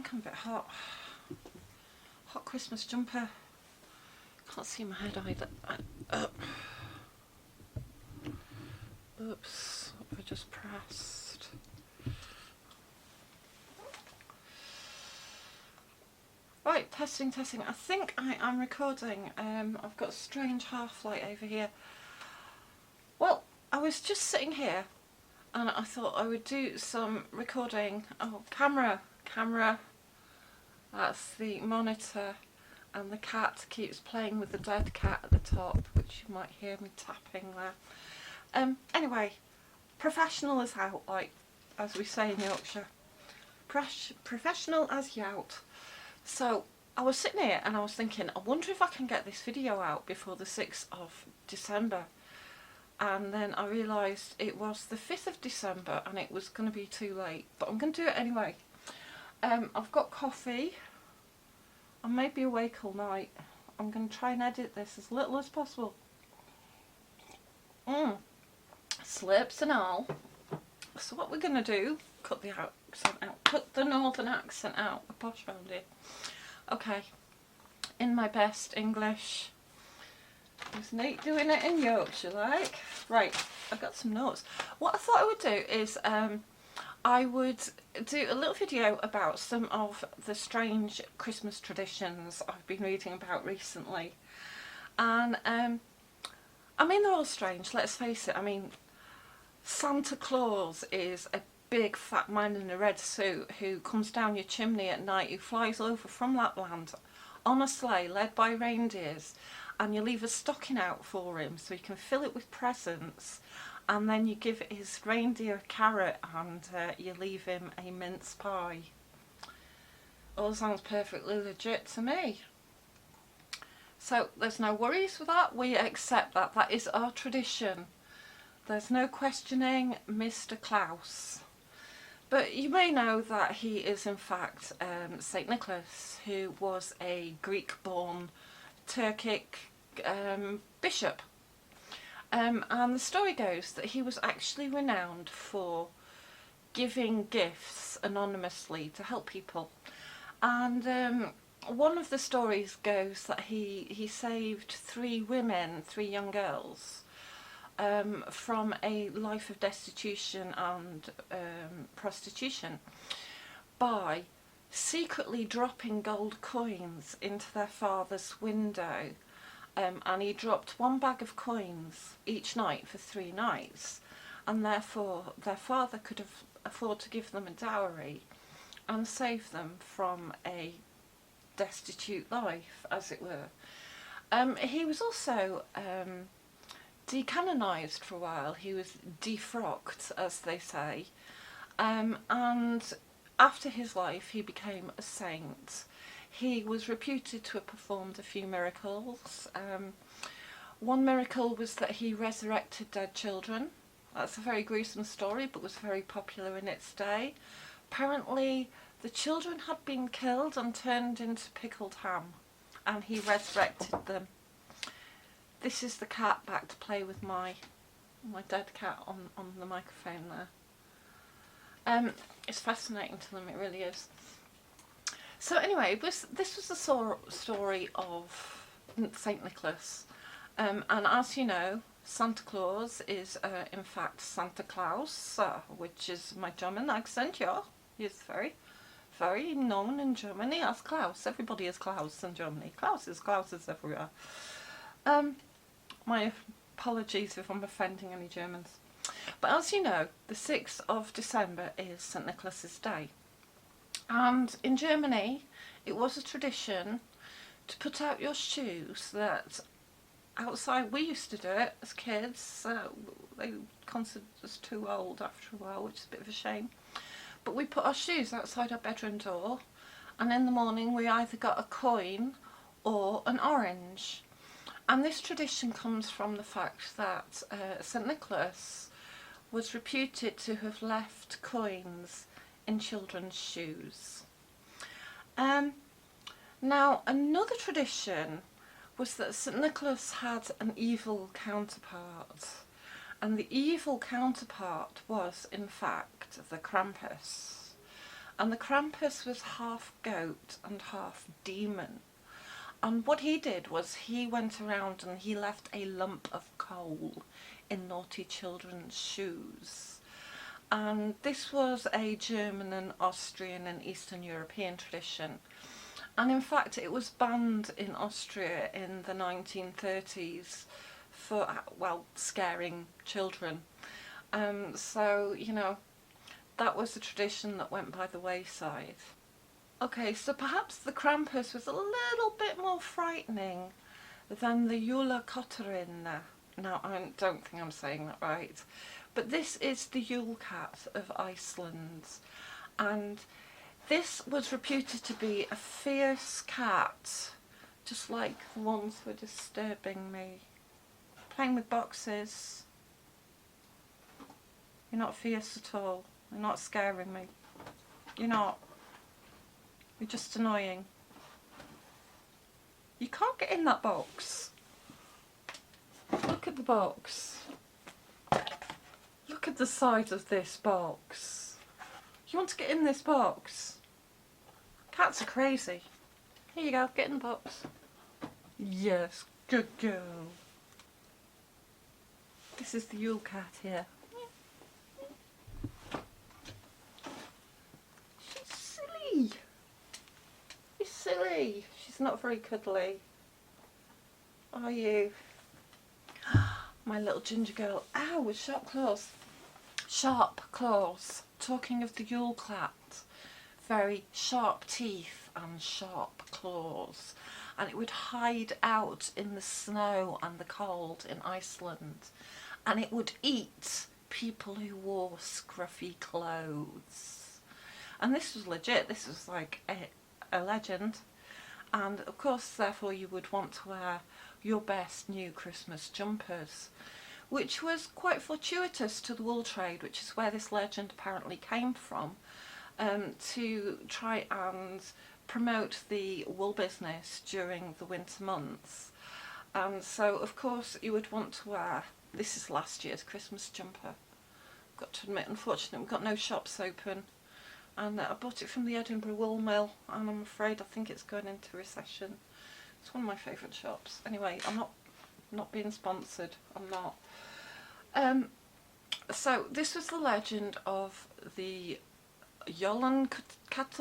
think I'm a bit hot. Hot Christmas jumper. Can't see my head either. Oops, I just pressed. Right, testing. I think I am recording. I've got a strange half light over here. Well, I was just sitting here and I thought I would do some recording. Oh, camera. That's the monitor, and the cat keeps playing with the dead cat at the top, which you might hear me tapping there. Anyway, professional as out, like as we say in Yorkshire. Professional as yout. So I was sitting here and I was thinking, I wonder if I can get this video out before the 6th of December. And then I realised it was the 5th of December and it was going to be too late. But I'm going to do it anyway. I've got coffee. I may be awake all night. I'm going to try and edit this as little as possible. Slips and all. So what we're going to do, cut the accent out, cut the northern accent out, a posh round here. Okay, in my best English. There's Nate doing it in Yorkshire, like. Right, I've got some notes. What I thought I would do is I would do a little video about some of the strange Christmas traditions I've been reading about recently. And I mean, they're all strange, let's face it. I mean, Santa Claus is a big fat man in a red suit who comes down your chimney at night, who flies over from Lapland on a sleigh led by reindeers, and you leave a stocking out for him so he can fill it with presents, and then you give his reindeer a carrot and you leave him a mince pie. All sounds perfectly legit to me. So there's no worries with that, we accept that, that is our tradition. There's no questioning Mr. Klaus. But you may know that he is in fact St. Nicholas, who was a Greek-born Turkic bishop. And the story goes that he was actually renowned for giving gifts anonymously to help people. And one of the stories goes that he saved three young girls, from a life of destitution and prostitution by secretly dropping gold coins into their father's window. And he dropped one bag of coins each night for 3 nights, and therefore their father could afford to give them a dowry and save them from a destitute life, as it were. He was also decanonised for a while. He was defrocked, as they say, and after his life he became a saint. He was reputed to have performed a few miracles. One miracle was that he resurrected dead children. That's a very gruesome story, but was very popular in its day. Apparently the children had been killed and turned into pickled ham, and he resurrected them. This is the cat back to play with my dead cat on the microphone there. It's fascinating to them, it really is. So anyway, this was the story of St. Nicholas. And as you know, Santa Claus is in fact Santa Claus, which is my German accent, yeah. He's very, very known in Germany as Klaus. Everybody is Klaus in Germany. Klaus is everywhere. My apologies if I'm offending any Germans. But as you know, the 6th of December is St. Nicholas's Day. And in Germany, it was a tradition to put out your shoes that outside. We used to do it as kids. They considered us too old after a while, which is a bit of a shame. But we put our shoes outside our bedroom door, and in the morning we either got a coin or an orange. And this tradition comes from the fact that St. Nicholas was reputed to have left coins in children's shoes. Now, another tradition was that St. Nicholas had an evil counterpart, and the evil counterpart was in fact the Krampus. And the Krampus was half goat and half demon. And what he did was he went around and he left a lump of coal in naughty children's shoes. And this was a German and Austrian and Eastern European tradition. And in fact it was banned in Austria in the 1930s for, well, scaring children. So, you know, that was a tradition that went by the wayside. Okay, so perhaps the Krampus was a little bit more frightening than the Yule Cat. Now, I don't think I'm saying that right, but this is the Yule Cat of Iceland, and this was reputed to be a fierce cat, just like the ones who are disturbing me. Playing with boxes. You're not fierce at all. You're not scaring me. You're not. You're just annoying. You can't get in that box. Look at the box. Look at the size of this box. You want to get in this box? Cats are crazy. Here you go, get in the box. Yes, good girl. This is the Yule Cat here. She's silly. She's silly. She's not very cuddly. Are you? My little ginger girl. Ow, with sharp claws. Sharp claws. Talking of the Yule Cat. Very sharp teeth and sharp claws. And it would hide out in the snow and the cold in Iceland. And it would eat people who wore scruffy clothes. And this was legit. This was like a legend. And of course, therefore, you would want to wear your best new Christmas jumpers, which was quite fortuitous to the wool trade, which is where this legend apparently came from, to try and promote the wool business during the winter months. And so, of course, you would want to wear, this is last year's Christmas jumper. I've got to admit, unfortunately, we've got no shops open. And I bought it from the Edinburgh Wool Mill, and I'm afraid I think it's going into recession. It's one of my favourite shops. Anyway, I'm not being sponsored. I'm not. So this was the legend of the Yule Cat.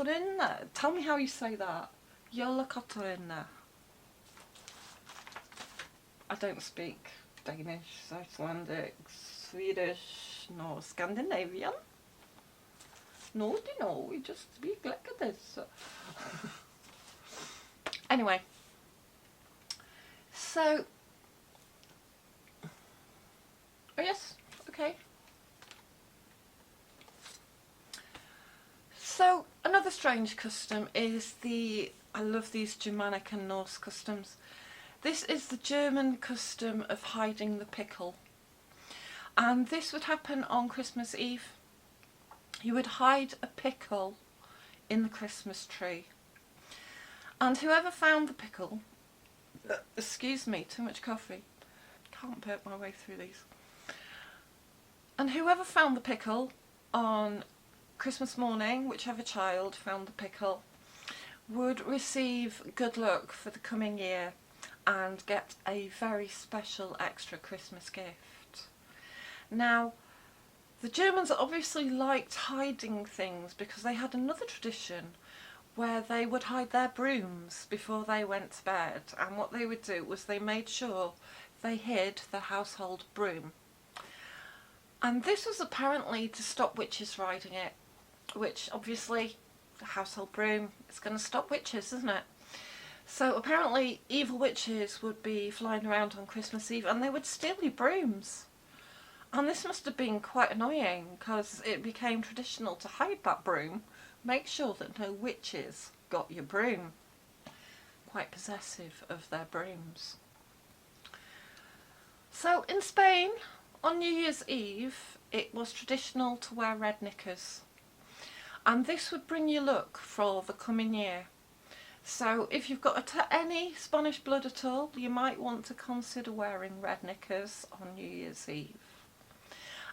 Tell me how you say that. Yule Cat. I don't speak Danish, Icelandic, Swedish, nor Scandinavian. No, we just speak like this. Anyway, so, oh yes, okay. So another strange custom is I love these Germanic and Norse customs. This is the German custom of hiding the pickle. And this would happen on Christmas Eve. You would hide a pickle in the Christmas tree. And whoever found the pickle, excuse me, too much coffee, can't burp my way through these. And whoever found the pickle on Christmas morning, whichever child found the pickle, would receive good luck for the coming year and get a very special extra Christmas gift. Now, the Germans obviously liked hiding things because they had another tradition where they would hide their brooms before they went to bed, and what they would do was they made sure they hid the household broom. And this was apparently to stop witches riding it, which obviously the household broom is going to stop witches, isn't it? So apparently evil witches would be flying around on Christmas Eve and they would steal your brooms. And this must have been quite annoying because it became traditional to hide that broom, make sure that no witches got your broom. Quite possessive of their brooms. So in Spain, on New Year's Eve, it was traditional to wear red knickers. And this would bring you luck for the coming year. So if you've got any Spanish blood at all, you might want to consider wearing red knickers on New Year's Eve.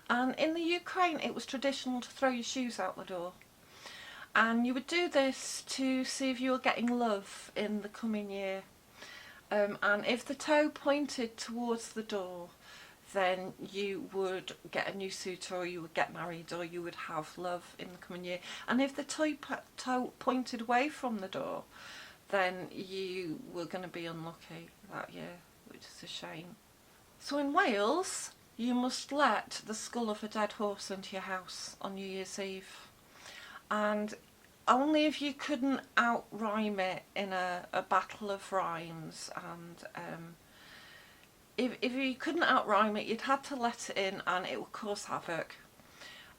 And in the Ukraine, it was traditional to throw your shoes out the door. And you would do this to see if you were getting love in the coming year. And if the toe pointed towards the door, then you would get a new suitor, or you would get married, or you would have love in the coming year. And if the toe pointed away from the door, then you were going to be unlucky that year, which is a shame. So in Wales, you must let the skull of a dead horse into your house on New Year's Eve. And only if you couldn't out-rhyme it in a battle of rhymes, and if you couldn't out-rhyme it, you'd had to let it in and it would cause havoc.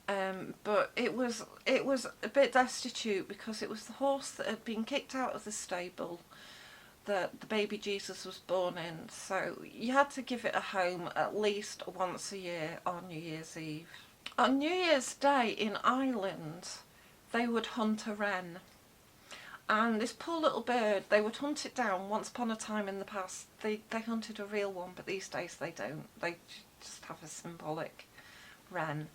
But it was a bit destitute, because it was the horse that had been kicked out of the stable that the baby Jesus was born in, so you had to give it a home at least once a year on New Year's Eve. On New Year's Day in Ireland, they would hunt a wren. And this poor little bird, they would hunt it down. Once upon a time in the past, they hunted a real one, but these days they don't. They just have a symbolic wren.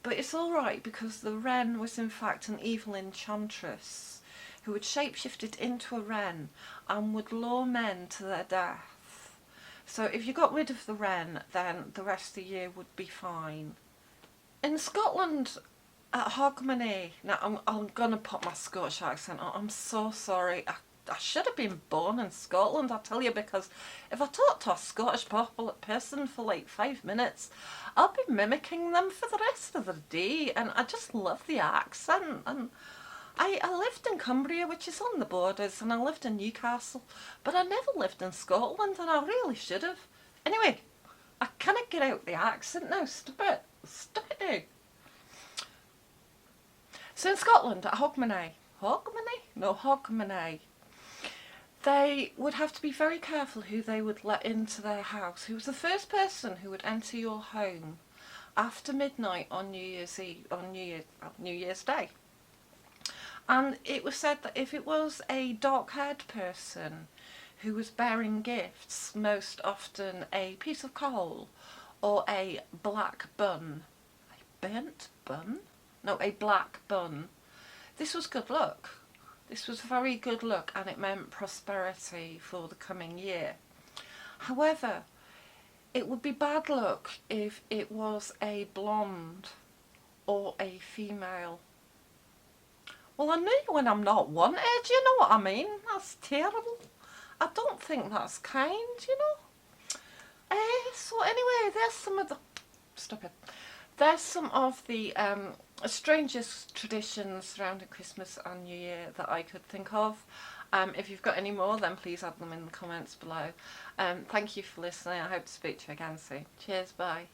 But it's alright, because the wren was in fact an evil enchantress who had shapeshifted into a wren and would lure men to their death. So if you got rid of the wren, then the rest of the year would be fine. In Scotland, at Hogmanay, now I'm going to put my Scottish accent on. I'm so sorry. I should have been born in Scotland, I tell you, because if I talk to a Scottish person for like 5 minutes, I'll be mimicking them for the rest of the day, and I just love the accent. And I lived in Cumbria, which is on the borders, and I lived in Newcastle, but I never lived in Scotland, and I really should have. Anyway, I cannot get out the accent now. Stop it now. So in Scotland, at Hogmanay, they would have to be very careful who they would let into their house. Who was the first person who would enter your home after midnight on New Year's Day. And it was said that if it was a dark-haired person who was bearing gifts, most often a piece of coal or a black bun, a burnt bun? No, a black bun. This was good luck. This was very good luck, and it meant prosperity for the coming year. However, it would be bad luck if it was a blonde or a female. Well, I knew when I'm not wanted, you know what I mean? That's terrible. I don't think that's kind, you know? So anyway, there's some of the... Stop it. There's some of the strangest traditions surrounding Christmas and New Year that I could think of. If you've got any more, then please add them in the comments below. Thank you for listening. I hope to speak to you again soon. Cheers, bye.